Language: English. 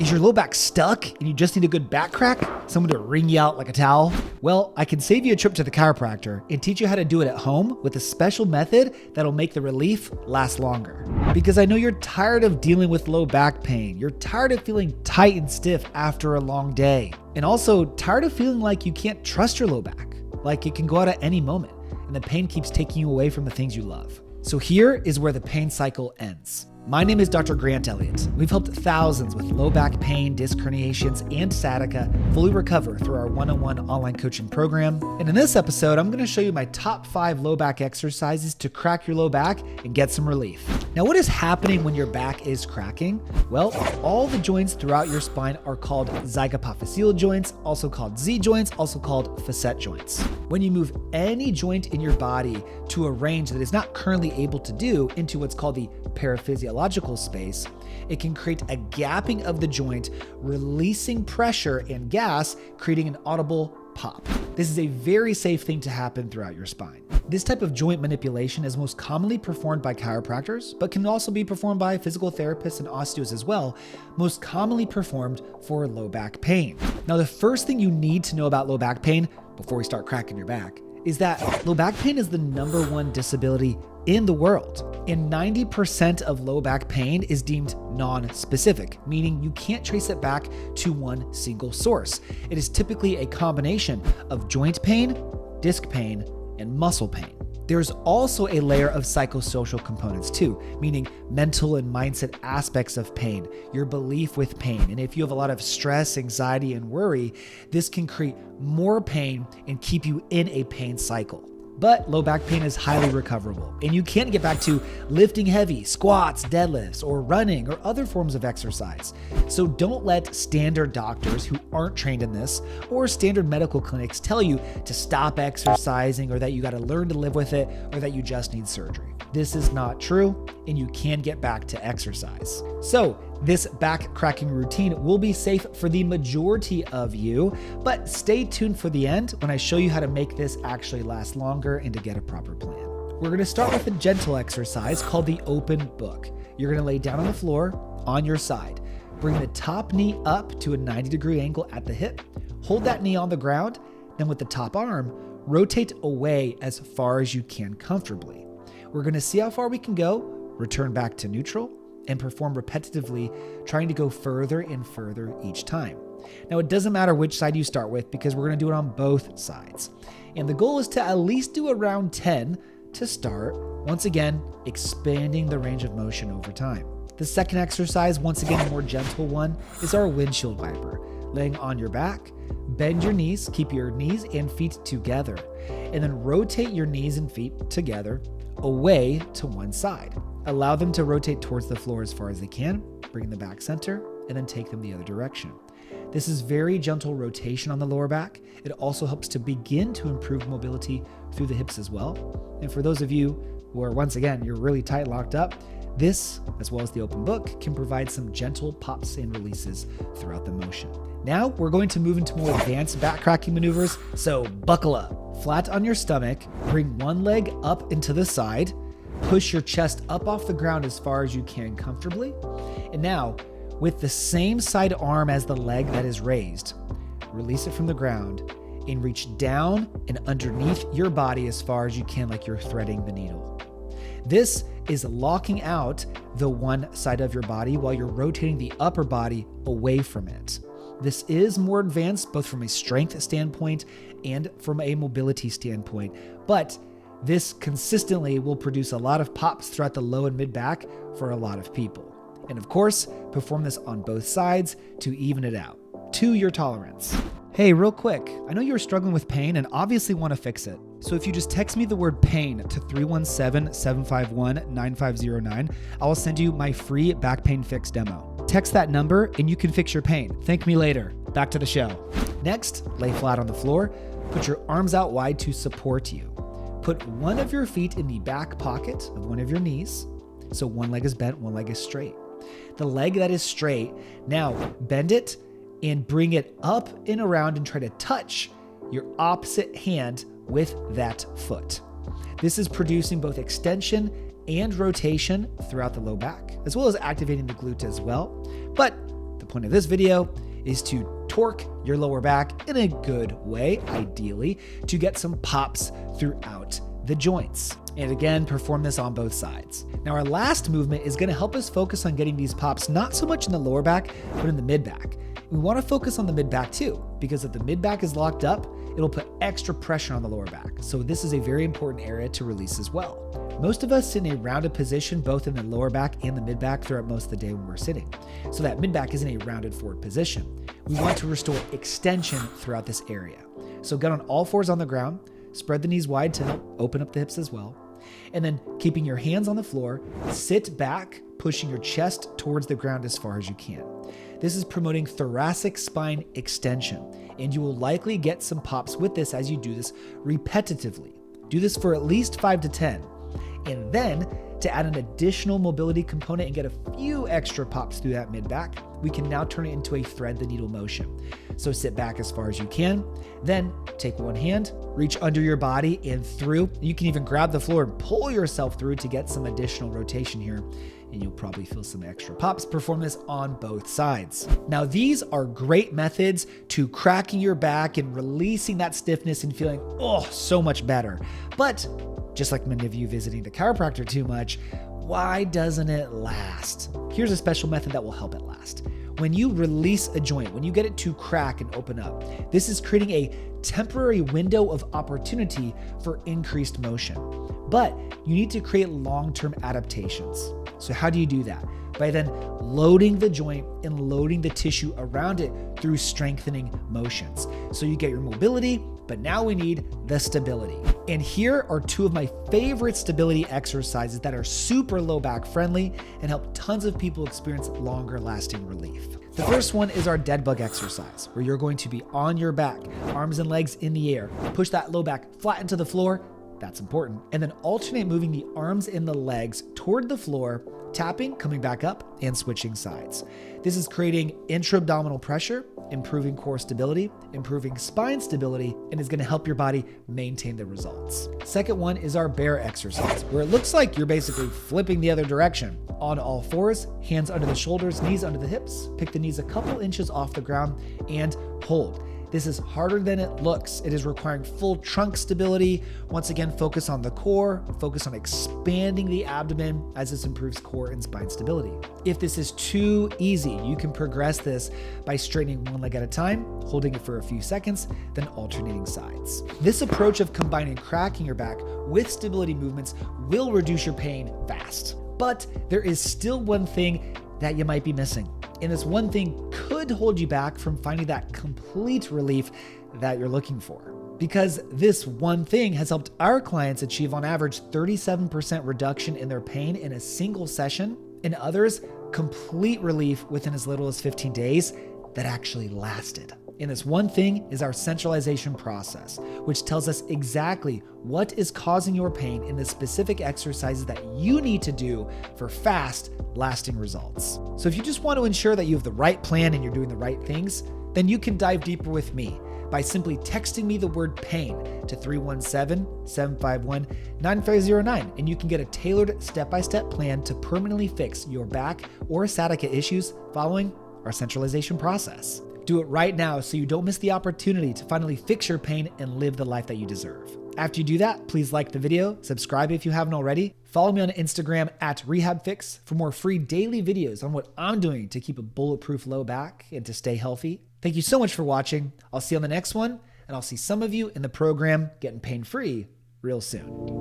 Is your low back stuck and you just need a good back crack? Someone to wring you out like a towel? Well, I can save you a trip to the chiropractor and teach you how to do it at home with a special method that'll make the relief last longer. Because I know you're tired of dealing with low back pain. You're tired of feeling tight and stiff after a long day. And also tired of feeling like you can't trust your low back, like it can go out at any moment and the pain keeps taking you away from the things you love. So here is where the pain cycle ends. My name is Dr. Grant Elliott. We've helped thousands with low back pain, disc herniations, and sciatica fully recover through our one-on-one online coaching program. And in this episode, I'm going to show you my top 5 low back exercises to crack your low back and get some relief. Now, what is happening when your back is cracking? Well, all the joints throughout your spine are called zygapophyseal joints, also called Z joints, also called facet joints. When you move any joint in your body to a range that is not currently able to do into what's called the paraphysiological space, it can create a gapping of the joint, releasing pressure and gas, creating an audible pop. This is a very safe thing to happen throughout your spine. This type of joint manipulation is most commonly performed by chiropractors, but can also be performed by physical therapists and osteos as well, most commonly performed for low back pain. Now, the first thing you need to know about low back pain before we start cracking your back is that low back pain is the #1 disability in the world. And 90% of low back pain is deemed non-specific, meaning you can't trace it back to one single source. It is typically a combination of joint pain, disc pain, and muscle pain. There's also a layer of psychosocial components too, meaning mental and mindset aspects of pain, your belief with pain. And if you have a lot of stress, anxiety, and worry, this can create more pain and keep you in a pain cycle. But low back pain is highly recoverable, and you can get back to lifting heavy, squats, deadlifts, or running, or other forms of exercise. So don't let standard doctors who aren't trained in this, or standard medical clinics tell you to stop exercising, or that you gotta learn to live with it, or that you just need surgery. This is not true, and you can get back to exercise. So this back cracking routine will be safe for the majority of you, but stay tuned for the end when I show you how to make this actually last longer and to get a proper plan. We're gonna start with a gentle exercise called the open book. You're gonna lay down on the floor on your side. Bring the top knee up to a 90-degree angle at the hip. Hold that knee on the ground. Then with the top arm, rotate away as far as you can comfortably. We're gonna see how far we can go, return back to neutral, and perform repetitively, trying to go further and further each time. Now, it doesn't matter which side you start with because we're gonna do it on both sides. And the goal is to at least do around 10 to start, once again, expanding the range of motion over time. The second exercise, once again, a more gentle one, is our Windshield Wiper. Laying on your back, bend your knees, keep your knees and feet together, and then rotate your knees and feet together away to one side. Allow them to rotate towards the floor as far as they can, bring the back center, and then take them the other direction. This is very gentle rotation on the lower back. It also helps to begin to improve mobility through the hips as well. And for those of you who are, once again, you're really tight locked up, this, as well as the open book, can provide some gentle pops and releases throughout the motion. Now we're going to move into more advanced back cracking maneuvers, so buckle up. Flat on your stomach, bring one leg up into the side, push your chest up off the ground as far as you can comfortably. And now, with the same side arm as the leg that is raised, release it from the ground and reach down and underneath your body as far as you can, like you're threading the needle. This is locking out the one side of your body while you're rotating the upper body away from it. This is more advanced both from a strength standpoint and from a mobility standpoint, but this consistently will produce a lot of pops throughout the low and mid back for a lot of people. And of course, perform this on both sides to even it out, to your tolerance. Hey, real quick, I know you're struggling with pain and obviously want to fix it. So if you just text me the word pain to 317-751-9509, I will send you my free back pain fix demo. Text that number and you can fix your pain. Thank me later. Back to the show. Next, lay flat on the floor. Put your arms out wide to support you. Put one of your feet in the back pocket of one of your knees. So one leg is bent, one leg is straight. The leg that is straight, now bend it and bring it up and around and try to touch your opposite hand with that foot. This is producing both extension and rotation throughout the low back, as well as activating the glute as well. But the point of this video is to torque your lower back in a good way, ideally, to get some pops throughout the joints. And again, perform this on both sides. Now, our last movement is going to help us focus on getting these pops not so much in the lower back, but in the mid back. We want to focus on the mid back too, because if the mid back is locked up, it'll put extra pressure on the lower back. So this is a very important area to release as well. Most of us sit in a rounded position, both in the lower back and the mid back throughout most of the day when we're sitting. So that mid back is in a rounded forward position. We want to restore extension throughout this area. So get on all fours on the ground, spread the knees wide to help open up the hips as well. And then keeping your hands on the floor, sit back, pushing your chest towards the ground as far as you can. This is promoting thoracic spine extension, and you will likely get some pops with this as you do this repetitively. Do this for at least 5 to 10. And then to add an additional mobility component and get a few extra pops through that mid back, we can now turn it into a thread the needle motion. So sit back as far as you can, then take one hand, reach under your body and through. You can even grab the floor and pull yourself through to get some additional rotation here, and you'll probably feel some extra pops. Perform this on both sides. Now, these are great methods to cracking your back and releasing that stiffness and feeling, so much better. But just like many of you visiting the chiropractor too much, why doesn't it last? Here's a special method that will help it last. When you release a joint, when you get it to crack and open up, this is creating a temporary window of opportunity for increased motion. But you need to create long-term adaptations. So how do you do that? By then loading the joint and loading the tissue around it through strengthening motions. So you get your mobility, but now we need the stability. And here are two of my favorite stability exercises that are super low back friendly and help tons of people experience longer lasting relief. The first one is our Deadbug exercise, where you're going to be on your back, arms and legs in the air, push that low back flat into the floor. That's important. And then alternate moving the arms and the legs toward the floor, tapping, coming back up, and switching sides. This is creating intra-abdominal pressure, improving core stability, improving spine stability, and is going to help your body maintain the results. Second one is our bear exercise, where it looks like you're basically flipping the other direction. On all fours, hands under the shoulders, knees under the hips, pick the knees a couple inches off the ground, and hold. This is harder than it looks. It is requiring full trunk stability. Once again, focus on the core, focus on expanding the abdomen as this improves core and spine stability. If this is too easy, you can progress this by straightening one leg at a time, holding it for a few seconds, then alternating sides. This approach of combining cracking your back with stability movements will reduce your pain fast. But there is still one thing that you might be missing. And this one thing could hold you back from finding that complete relief that you're looking for. Because this one thing has helped our clients achieve on average 37% reduction in their pain in a single session, and others complete relief within as little as 15 days that actually lasted. And this one thing is our centralization process, which tells us exactly what is causing your pain and the specific exercises that you need to do for fast, lasting results. So if you just want to ensure that you have the right plan and you're doing the right things, then you can dive deeper with me by simply texting me the word pain to 317-751-9509, and you can get a tailored step-by-step plan to permanently fix your back or sciatica issues following our centralization process. Do it right now so you don't miss the opportunity to finally fix your pain and live the life that you deserve. After you do that, please like the video, subscribe if you haven't already, follow me on Instagram at RehabFix for more free daily videos on what I'm doing to keep a bulletproof low back and to stay healthy. Thank you so much for watching. I'll see you on the next one, and I'll see some of you in the program getting pain-free real soon.